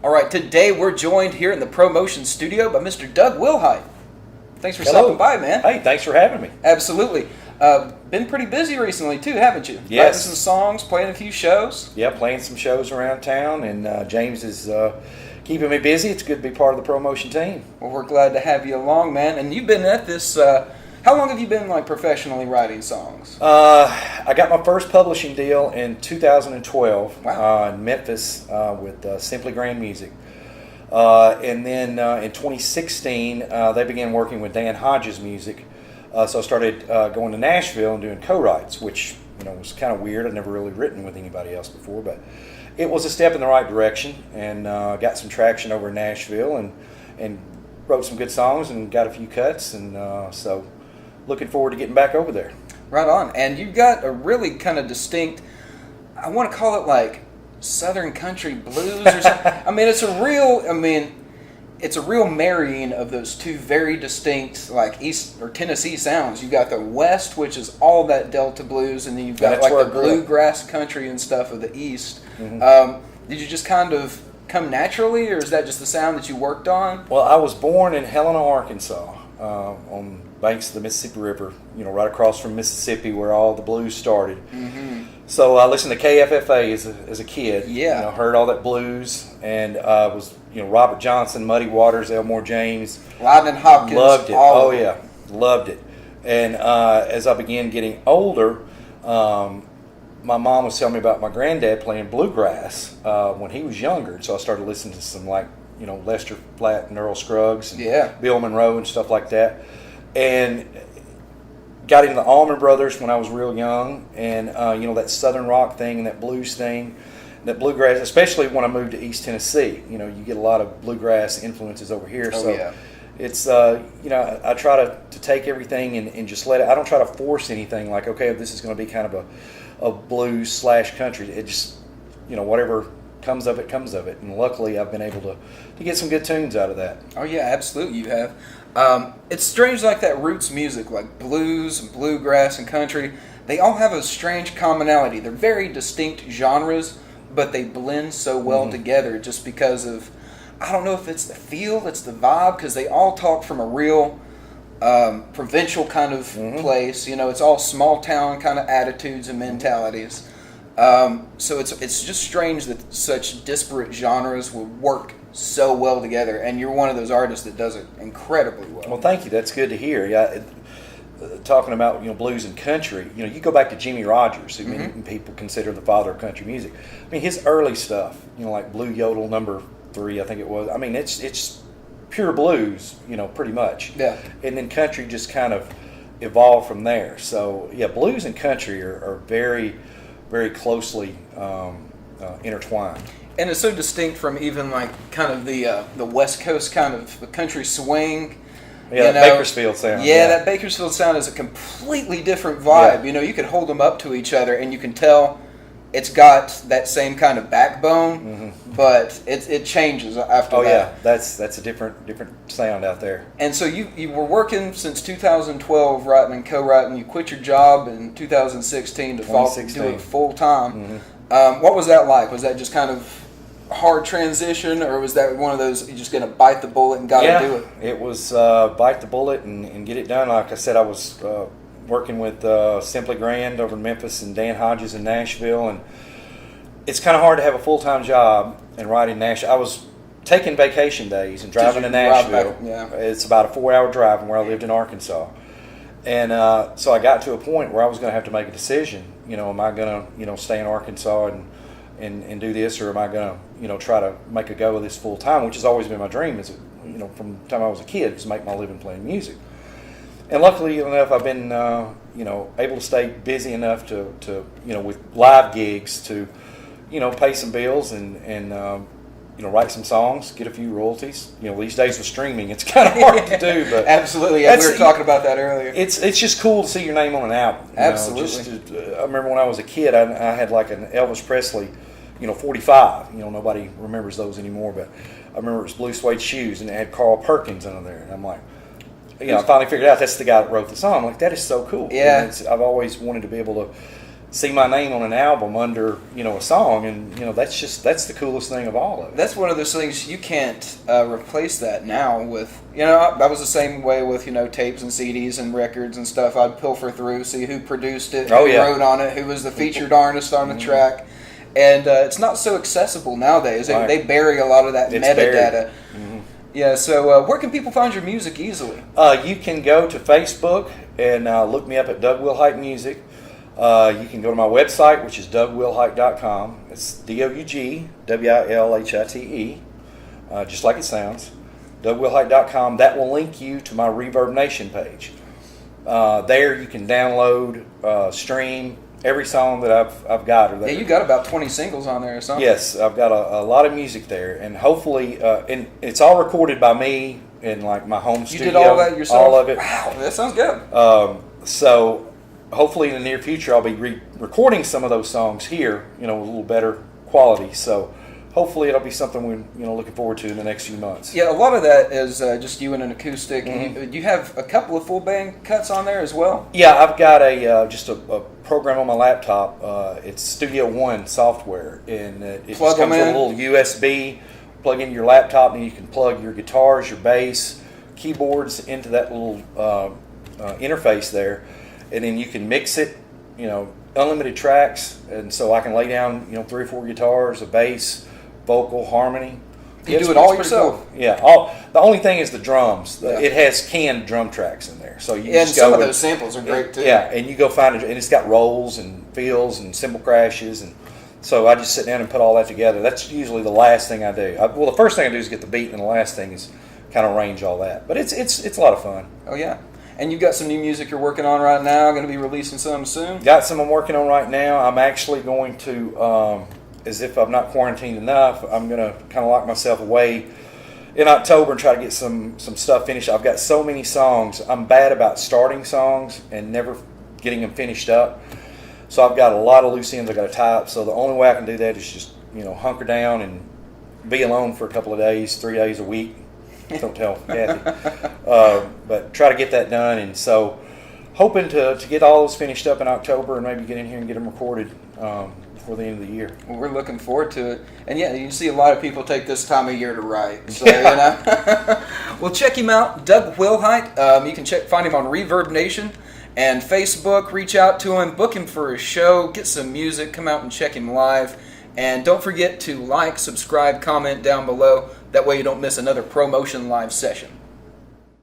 All right, today we're joined here in the ProMotion studio by Mr. Doug Wilhite. Thanks for stopping by, man. Hey, thanks for having me. Absolutely. Been pretty busy recently, too, haven't you? Yes. Writing some songs, playing a few shows. Yeah, playing some shows around town, and James is keeping me busy. It's good to be part of the ProMotion team. Well, we're glad to have you along, man. And you've been at this, how long have you been professionally writing songs? I got my first publishing deal in 2012 Wow. in Memphis with Simply Grand Music. And then in 2016, they began working with Dan Hodges Music. So I started going to Nashville and doing co-writes, which was kind of weird. I'd never really written with anybody else before, but it was a step in the right direction, and got some traction over in Nashville, and wrote some good songs and got a few cuts, and so looking forward to getting back over there. Right on. And you've got a really kind of distinct, I want to call it like Southern country blues or something. It's a real marrying of those two very distinct, like East or Tennessee sounds. You've got the West, which is all that Delta blues, and then you've got like the bluegrass country and stuff of the East. Mm-hmm. Did you just kind of come naturally, or is that just the sound that you worked on? Well, I was born in Helena, Arkansas, on banks of the Mississippi River, right across from Mississippi where all the blues started. Mm-hmm. So I listened to KFFA as a kid. Yeah. Heard all that blues, and was Robert Johnson, Muddy Waters, Elmore James, Lightning Hopkins. Loved it. Loved it. And as I began getting older, my mom was telling me about my granddad playing bluegrass when he was younger. So I started listening to some Lester Flatt and Earl Scruggs and Bill Monroe and stuff like that. And got into the Allman Brothers when I was real young, and that Southern rock thing and that blues thing, that bluegrass, especially when I moved to East Tennessee. You get a lot of bluegrass influences over here. It's I try to take everything and just let it. I don't try to force anything like, okay, this is going to be kind of a blues / country. It just whatever comes of it, and luckily I've been able to get some good tunes out of that. Oh yeah, absolutely you have. It's strange, like that roots music, like blues, and bluegrass, and country. They all have a strange commonality. They're very distinct genres, but they blend so well together just because of, I don't know if it's the feel, it's the vibe, because they all talk from a real provincial kind of place. It's all small town kind of attitudes and mentalities. So it's just strange that such disparate genres will work so well together, and you're one of those artists that does it incredibly well. Well, thank you. That's good to hear. Yeah, talking about blues and country. You go back to Jimmie Rodgers, who many people consider the father of country music. I mean, his early stuff, like Blue Yodel #3, I think it was. I mean, it's pure blues, pretty much. Yeah. And then country just kind of evolved from there. So yeah, blues and country are very, very closely intertwined. And it's so distinct from even like kind of the West Coast kind of the country swing. Yeah, that Bakersfield sound. Yeah, that Bakersfield sound is a completely different vibe. Yeah. You could hold them up to each other, and you can tell it's got that same kind of backbone, but it changes after that. Oh yeah, that's a different sound out there. And so you were working since 2012, writing and co-writing. You quit your job in 2016 to do it full time. What was that like? Was that just kind of hard transition, or was that one of those you're just going to bite the bullet and got to do it? It was bite the bullet and get it done. Like I said, I was working with Simply Grand over in Memphis and Dan Hodges in Nashville, and it's kind of hard to have a full-time job and write in Nashville. I was taking vacation days and driving to Nashville. It's about a 4-hour drive from where I lived in Arkansas. And so I got to a point where I was going to have to make a decision. Am I going to stay in Arkansas and do this, or am I going to try to make a go of this full time, which has always been my dream. Is from the time I was a kid, was make my living playing music. And luckily enough, I've been able to stay busy enough to with live gigs to pay some bills and write some songs, get a few royalties. These days with streaming, it's kind of hard to do, but absolutely. Yeah, we were talking about that earlier. It's just cool to see your name on an album. Absolutely. I remember when I was a kid, I had like an Elvis Presley, 45. Nobody remembers those anymore, but I remember it was Blue Suede Shoes, and it had Carl Perkins under there, and I'm like, I finally figured out that's the guy that wrote the song. I'm like, that is so cool. Yeah. I've always wanted to be able to see my name on an album under a song, and that's the coolest thing of all of it. That's one of those things you can't replace that now with. I was the same way with tapes and CDs and records and stuff. I'd pilfer through, see who produced it, who wrote on it, who was the featured artist on the track, and it's not so accessible nowadays. Right. They bury a lot of that It's metadata. Yeah, so where can people find your music easily? You can go to Facebook and look me up at Doug Wilhite Music. You can go to my website, which is DougWilhite.com. It's DougWilhite, just like it sounds. DougWilhite.com. That will link you to my Reverb Nation page. There you can download, stream every song that I've got. Yeah, you got about 20 singles on there or something. Yes, I've got a lot of music there, and hopefully, and it's all recorded by me in like my home studio. You did all that yourself? All of it. Wow, that sounds good. So hopefully in the near future I'll be recording some of those songs here, with a little better quality. So hopefully it'll be something we're looking forward to in the next few months. Yeah, a lot of that is just you and an acoustic. You have a couple of full band cuts on there as well. Yeah, I've got just a program on my laptop. It's Studio One software, and it just comes with a little USB. Plug in your laptop, and you can plug your guitars, your bass, keyboards into that little interface there, and then you can mix it. Unlimited tracks, and so I can lay down 3 or 4 guitars, a bass, vocal, harmony. You do it all yourself? Cool. Yeah. The only thing is the drums. Yeah. It has canned drum tracks in there, so you and just some go of those samples are great too. Yeah, and you go find it, and it's got rolls and fills and cymbal crashes, and so I just sit down and put all that together. That's usually the last thing I do. The first thing I do is get the beat, and the last thing is kind of arrange all that. But it's a lot of fun. Oh yeah. And you've got some new music you're working on right now. Going to be releasing some soon. Got some I'm working on right now. I'm actually going to, as if I'm not quarantined enough, I'm going to kind of lock myself away in October and try to get some stuff finished. I've got so many songs. I'm bad about starting songs and never getting them finished up. So I've got a lot of loose ends I got to tie up. So the only way I can do that is just hunker down and be alone for a couple of days, 3 days a week. Don't tell Kathy. But try to get that done, and so hoping to get all those finished up in October and maybe get in here and get them recorded before the end of the year. Well, we're looking forward to it. And yeah, you see a lot of people take this time of year to write. So, Well, check him out, Doug Wilhite. You can find him on Reverb Nation and Facebook. Reach out to him, book him for a show, get some music, come out and check him live. And don't forget to like, subscribe, comment down below. That way you don't miss another ProMotion live session.